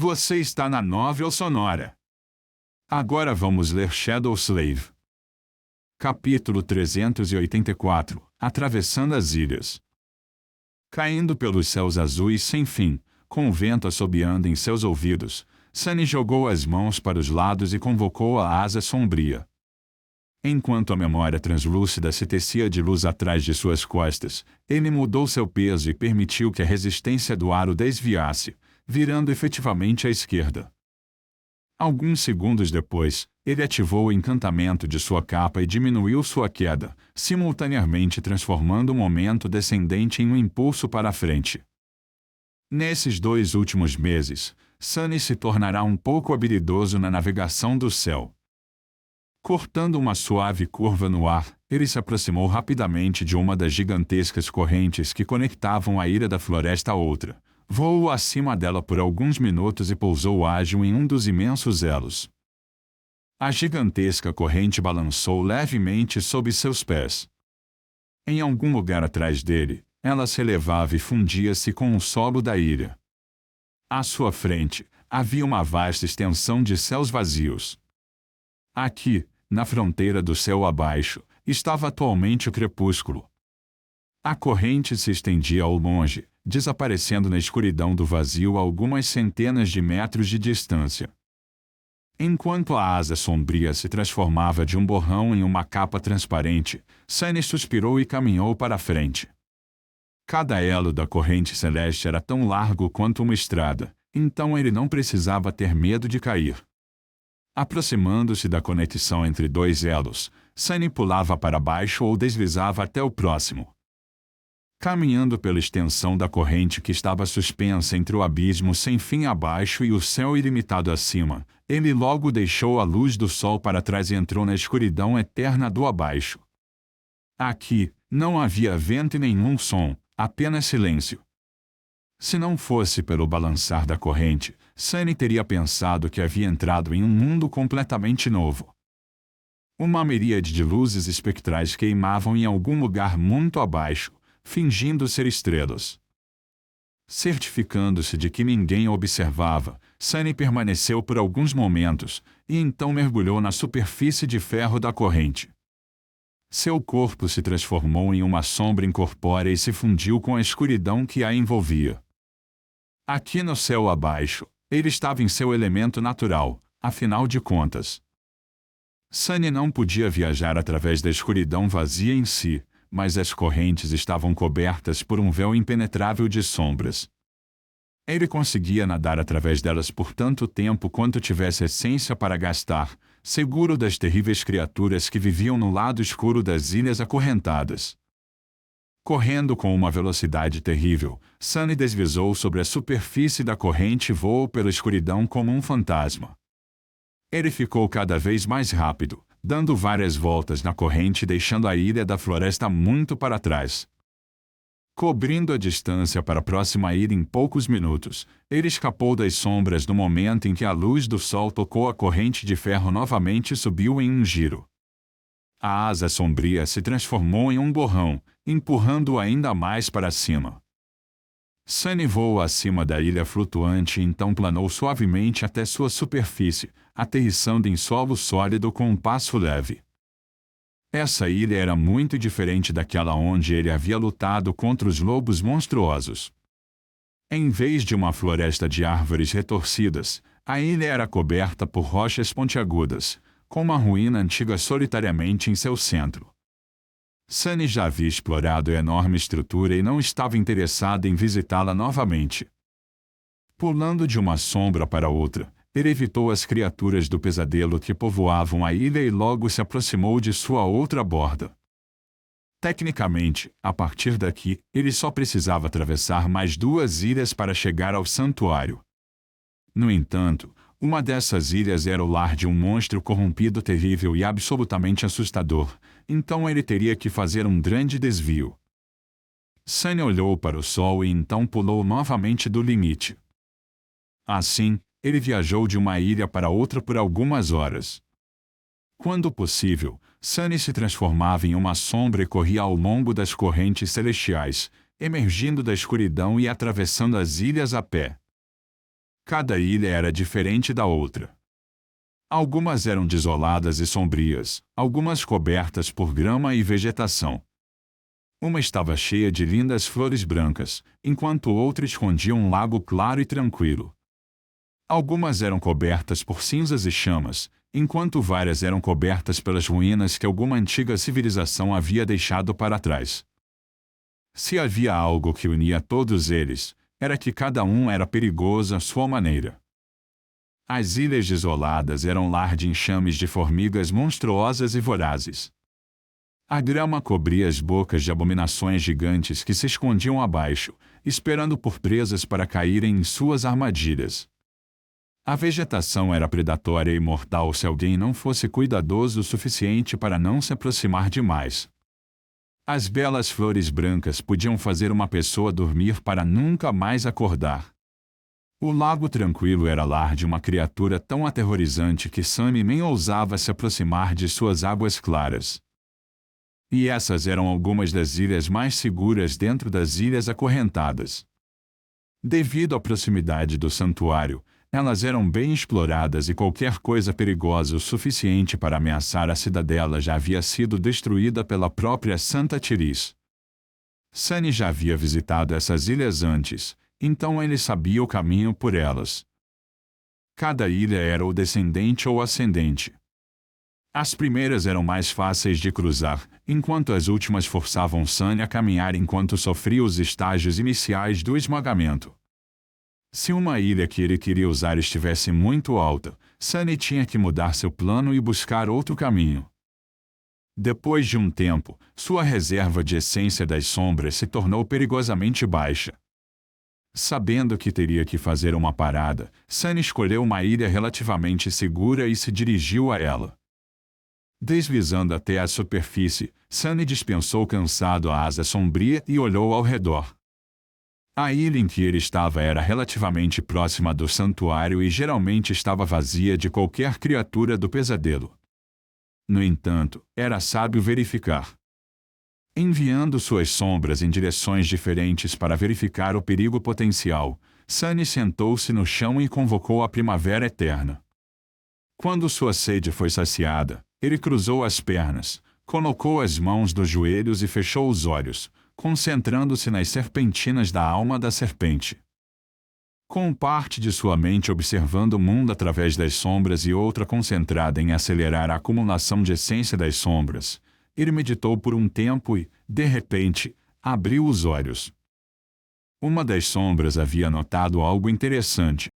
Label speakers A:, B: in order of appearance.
A: Você está na Novel Sonora. Agora vamos ler Shadow Slave. Capítulo 384 – Atravessando as Ilhas. Caindo pelos céus azuis sem fim, com o vento assobiando em seus ouvidos, Sunny jogou as mãos para os lados e convocou a asa sombria. Enquanto a memória translúcida se tecia de luz atrás de suas costas, ele mudou seu peso e permitiu que a resistência do ar o desviasse, virando efetivamente à esquerda. Alguns segundos depois, ele ativou o encantamento de sua capa e diminuiu sua queda, simultaneamente transformando o momento descendente em um impulso para a frente. Nesses 2 últimos meses, Sunny se tornará um pouco habilidoso na navegação do céu. Cortando uma suave curva no ar, ele se aproximou rapidamente de uma das gigantescas correntes que conectavam a ilha da floresta a outra. Voou acima dela por alguns minutos e pousou ágil em um dos imensos elos. A gigantesca corrente balançou levemente sob seus pés. Em algum lugar atrás dele, ela se elevava e fundia-se com o solo da ilha. À sua frente, havia uma vasta extensão de céus vazios. Aqui, na fronteira do céu abaixo, estava atualmente o crepúsculo. A corrente se estendia ao longe, desaparecendo na escuridão do vazio a algumas centenas de metros de distância. Enquanto a asa sombria se transformava de um borrão em uma capa transparente, Sunny suspirou e caminhou para a frente. Cada elo da corrente celeste era tão largo quanto uma estrada, então ele não precisava ter medo de cair. Aproximando-se da conexão entre 2 elos, Sunny pulava para baixo ou deslizava até o próximo. Caminhando pela extensão da corrente que estava suspensa entre o abismo sem fim abaixo e o céu ilimitado acima, ele logo deixou a luz do sol para trás e entrou na escuridão eterna do abaixo. Aqui, não havia vento e nenhum som, apenas silêncio. Se não fosse pelo balançar da corrente, Sunny teria pensado que havia entrado em um mundo completamente novo. Uma miríade de luzes espectrais queimavam em algum lugar muito abaixo, fingindo ser estrelas. Certificando-se de que ninguém o observava, Sunny permaneceu por alguns momentos, e então mergulhou na superfície de ferro da corrente. Seu corpo se transformou em uma sombra incorpórea e se fundiu com a escuridão que a envolvia. Aqui no céu abaixo, ele estava em seu elemento natural, afinal de contas. Sunny não podia viajar através da escuridão vazia em si, mas as correntes estavam cobertas por um véu impenetrável de sombras. Ele conseguia nadar através delas por tanto tempo quanto tivesse essência para gastar, seguro das terríveis criaturas que viviam no lado escuro das ilhas acorrentadas. Correndo com uma velocidade terrível, Sunny deslizou sobre a superfície da corrente e voou pela escuridão como um fantasma. Ele ficou cada vez mais rápido, dando várias voltas na corrente e deixando a ilha da floresta muito para trás. Cobrindo a distância para a próxima ilha em poucos minutos, ele escapou das sombras no momento em que a luz do sol tocou a corrente de ferro novamente e subiu em um giro. A asa sombria se transformou em um borrão, empurrando-o ainda mais para cima. Sunny voou acima da ilha flutuante e então planou suavemente até sua superfície, aterrissando em solo sólido com um passo leve. Essa ilha era muito diferente daquela onde ele havia lutado contra os lobos monstruosos. Em vez de uma floresta de árvores retorcidas, a ilha era coberta por rochas pontiagudas, com uma ruína antiga solitariamente em seu centro. Sunny já havia explorado a enorme estrutura e não estava interessado em visitá-la novamente. Pulando de uma sombra para outra, ele evitou as criaturas do pesadelo que povoavam a ilha e logo se aproximou de sua outra borda. Tecnicamente, a partir daqui, ele só precisava atravessar mais 2 ilhas para chegar ao santuário. No entanto, uma dessas ilhas era o lar de um monstro corrompido terrível e absolutamente assustador, então ele teria que fazer um grande desvio. Sunny olhou para o sol e então pulou novamente do limite. Assim, ele viajou de uma ilha para outra por algumas horas. Quando possível, Sunny se transformava em uma sombra e corria ao longo das correntes celestiais, emergindo da escuridão e atravessando as ilhas a pé. Cada ilha era diferente da outra. Algumas eram desoladas e sombrias, algumas cobertas por grama e vegetação. Uma estava cheia de lindas flores brancas, enquanto outra escondia um lago claro e tranquilo. Algumas eram cobertas por cinzas e chamas, enquanto várias eram cobertas pelas ruínas que alguma antiga civilização havia deixado para trás. Se havia algo que unia todos eles, era que cada um era perigoso à sua maneira. As ilhas desoladas eram lar de enxames de formigas monstruosas e vorazes. A grama cobria as bocas de abominações gigantes que se escondiam abaixo, esperando por presas para caírem em suas armadilhas. A vegetação era predatória e mortal se alguém não fosse cuidadoso o suficiente para não se aproximar demais. As belas flores brancas podiam fazer uma pessoa dormir para nunca mais acordar. O lago tranquilo era lar de uma criatura tão aterrorizante que Sunny nem ousava se aproximar de suas águas claras. E essas eram algumas das ilhas mais seguras dentro das ilhas acorrentadas. Devido à proximidade do santuário, elas eram bem exploradas e qualquer coisa perigosa o suficiente para ameaçar a cidadela já havia sido destruída pela própria Santa Tiris. Sunny já havia visitado essas ilhas antes, então ele sabia o caminho por elas. Cada ilha era ou descendente ou ascendente. As primeiras eram mais fáceis de cruzar, enquanto as últimas forçavam Sunny a caminhar enquanto sofria os estágios iniciais do esmagamento. Se uma ilha que ele queria usar estivesse muito alta, Sunny tinha que mudar seu plano e buscar outro caminho. Depois de um tempo, sua reserva de essência das sombras se tornou perigosamente baixa. Sabendo que teria que fazer uma parada, Sunny escolheu uma ilha relativamente segura e se dirigiu a ela. Deslizando até a superfície, Sunny dispensou cansado a asa sombria e olhou ao redor. A ilha em que ele estava era relativamente próxima do santuário e geralmente estava vazia de qualquer criatura do pesadelo. No entanto, era sábio verificar. Enviando suas sombras em direções diferentes para verificar o perigo potencial, Sunny sentou-se no chão e convocou a primavera eterna. Quando sua sede foi saciada, ele cruzou as pernas, colocou as mãos nos joelhos e fechou os olhos, concentrando-se nas serpentinas da alma da serpente. Com parte de sua mente observando o mundo através das sombras e outra concentrada em acelerar a acumulação de essência das sombras, ele meditou por um tempo e, de repente, abriu os olhos. Uma das sombras havia notado algo interessante.